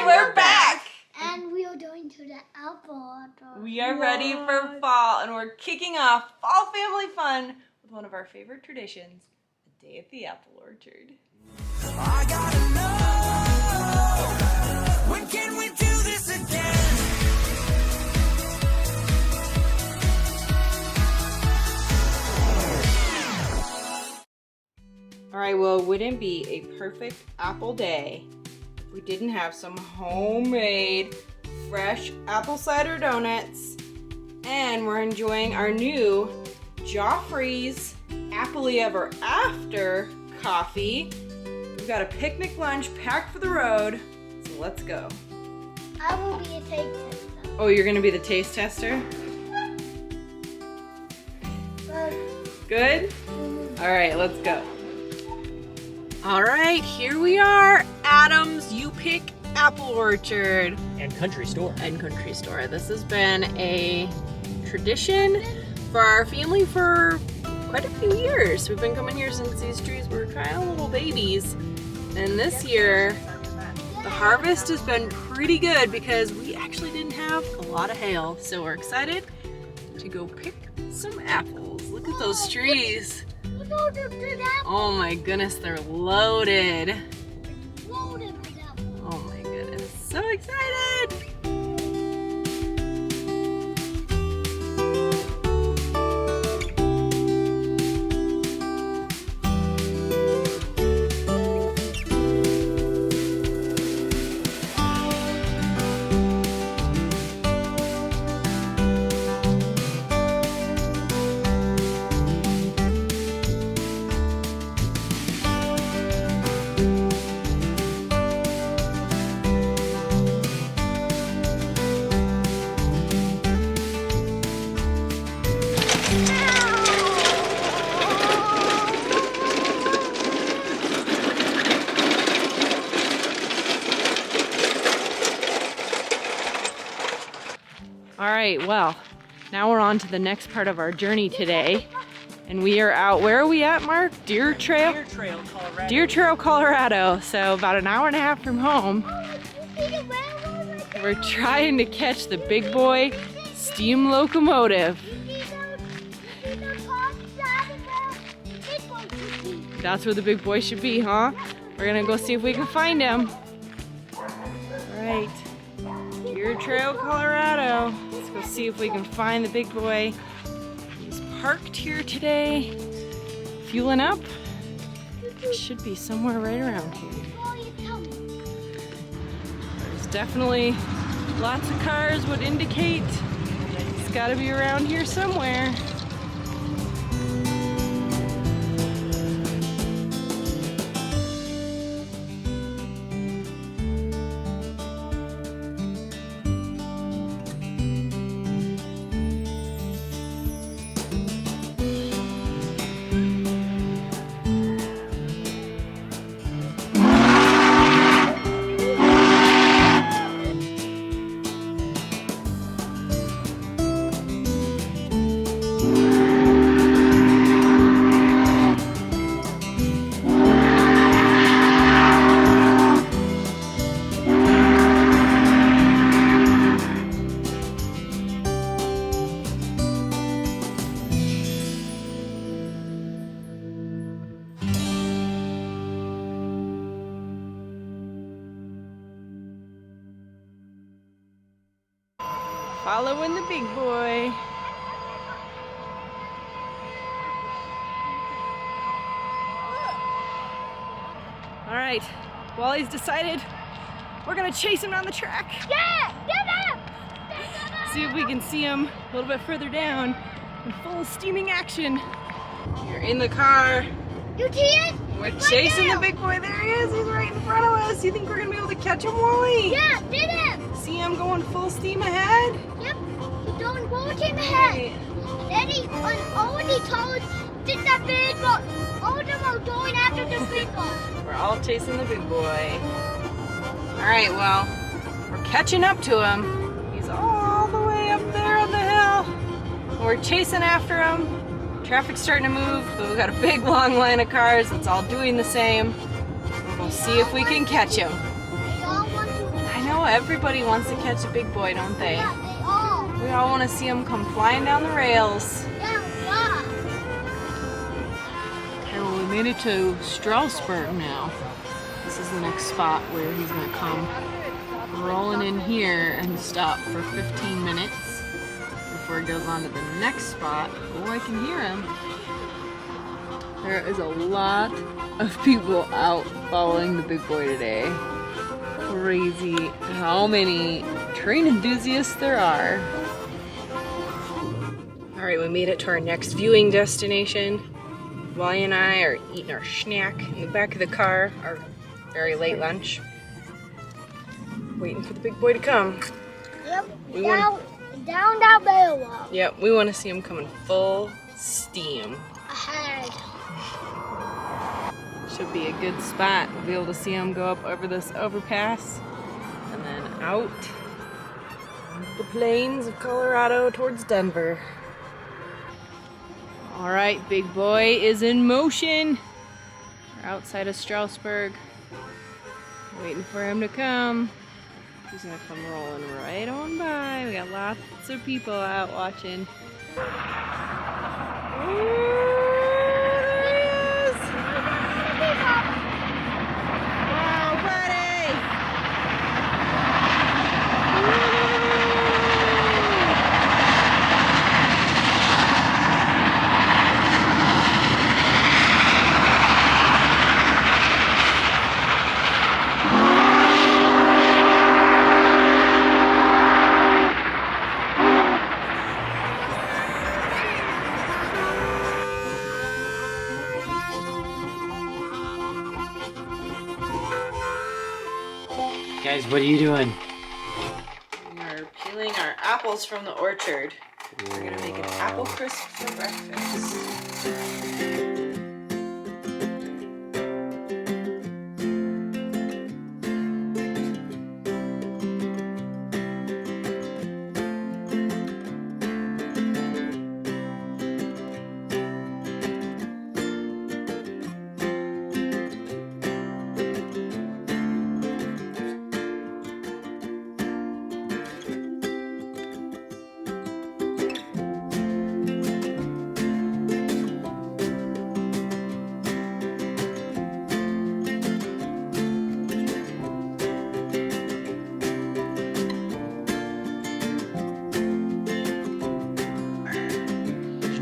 we're back! And we are going to the apple orchard. We are ready for fall, and we're kicking off fall family fun with one of our favorite traditions, a day at the apple orchard. I gotta know, when can we do this again? Alright, well, wouldn't it be a perfect apple day if we didn't have some homemade fresh apple cider donuts, and we're enjoying our new Joffrey's Appley Ever After coffee. We've got a picnic lunch packed for the road, so let's go. I will be a taste tester. Oh, you're gonna be the taste tester? Good? Alright, let's go. Alright, here we are, Adam's You Pick Apple Orchard. And country store. And country store. This has been a tradition for our family for quite a few years. We've been coming here since these trees were kind of little babies. And this year, the harvest has been pretty good because we actually didn't have a lot of hail. So we're excited to go pick some apples. Look at those trees. Oh my goodness, they're loaded. Oh my goodness, so excited! All right, well, now we're on to the next part of our journey today. And we are out, where are we at, Mark? Deer Trail? Deer Trail, Colorado. Deer Trail, Colorado. So about an hour and a half from home. We're trying to catch the big boy steam locomotive. That's where the big boy should be, huh? We're gonna go see if we can find him. All right, Deer Trail, Colorado. Let's go see if we can find the big boy. He's parked here today, fueling up. Should be somewhere right around here. There's definitely lots of cars would indicate it's gotta be around here somewhere. Following the big boy. All right, Wally's decided we're gonna chase him down the track. Yeah, get him! See if we can see him a little bit further down in full steaming action. You're in the car. You see it? We're chasing the big boy. There he is. He's right in front of us. You think we're gonna be able to catch him, Wally? Yeah, did him! See him going full steam ahead? Yep, he's going full steam ahead. Daddy already told did that big one. All of them are going after the big one. We're all chasing the big boy. All right, well, we're catching up to him. He's all the way up there on the hill. We're chasing after him. Traffic's starting to move, but we've got a big long line of cars that's all doing the same. We'll see if we can catch him. They all want to. I know, everybody wants to catch a big boy, don't they? Yeah, they all. We all want to see him come flying down the rails. Yeah, yeah. Okay, well, we made it to Strasbourg now. This is the next spot where he's gonna come rolling in here and stop for 15 minutes before he goes on to the next spot. Oh, I can hear him. There is a lot of people out following the big boy today. Crazy how many train enthusiasts there are. Alright, we made it to our next viewing destination. Wally and I are eating our snack in the back of the car, our very late lunch. Waiting for the big boy to come. Yep. We Down that railroad. Yep, we want to see him coming full steam. Ahead. Should be a good spot. We'll be able to see him go up over this overpass and then out the plains of Colorado towards Denver. All right, big boy is in motion. We're outside of Strasbourg, waiting for him to come. He's gonna come rolling right on by. We got lots of people out watching. Guys, what are you doing? We are peeling our apples from the orchard. We're gonna make an apple crisp for breakfast.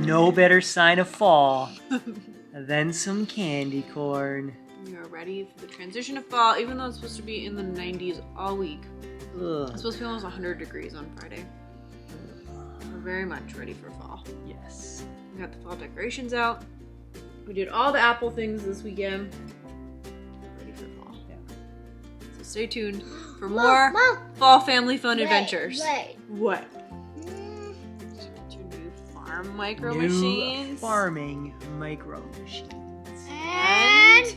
No better sign of fall than some candy corn. We are ready for the transition of fall, even though it's supposed to be in the 90s all week. Ugh. It's supposed to be almost 100 degrees on Friday. We're very much ready for fall. Yes. We got the fall decorations out. We did all the apple things this weekend. Ready for fall. Yeah. So stay tuned for more Mom. fall family fun Wait, adventures. wait. What? Two new farm micro New machines. farming micro machines. And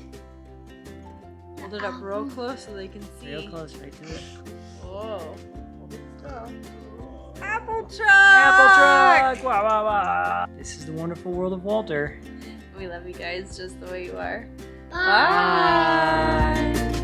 Hold it up real close so they can see. Real close right to it. Whoa. Apple truck! Apple truck! Wah, wah, wah. This is the wonderful world of Walter. We love you guys just the way you are. bye. Bye.